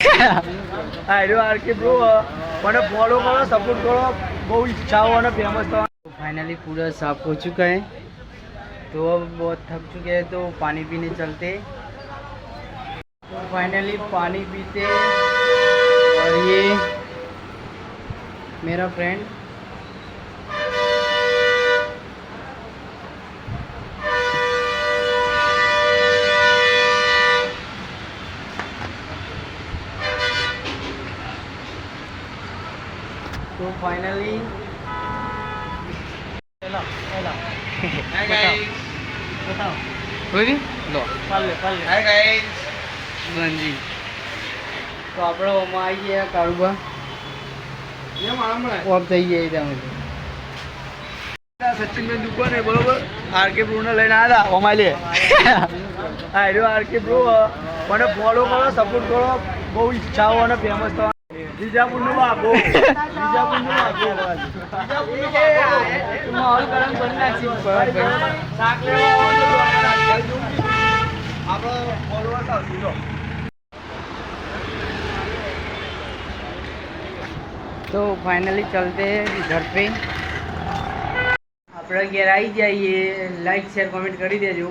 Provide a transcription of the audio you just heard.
RK bro મને follow करो support करो बहुत इच्छा हो ना फेमस तो फाइनली पूरा साफ हो चुका है तो अब बहुत थक चुके हैं तो पानी पीने चलते तो फाइनली पानी पीते और ये मेरा फ्रेंड तो फाइनली बताओ लो हाय गाइस जी तो આપણે ઓમાં આવી ગયા કારુબા ઓફ થઈ ગયા ત્યાં સચિન બેન દુકાન હે બરોબર આરકે બ્રો ને લઈને આવ્યા ઓમાં લે હા એરો આરકે બ્રો મને ફોલો કરો સપોર્ટ કરો બહુ ઈચ્છા હો અને ફેમસ થવા બીજાપુર નો બાબો બીજાપુર નો બાબો તું માહોલ ગરમ કરી નાખી શાક લેવા આપણો ફોલોવર આવશે જો तो फाइनली चलते हैं घर पे अपने घर आई जाइए लाइक शेयर कमेंट कर दीजिए।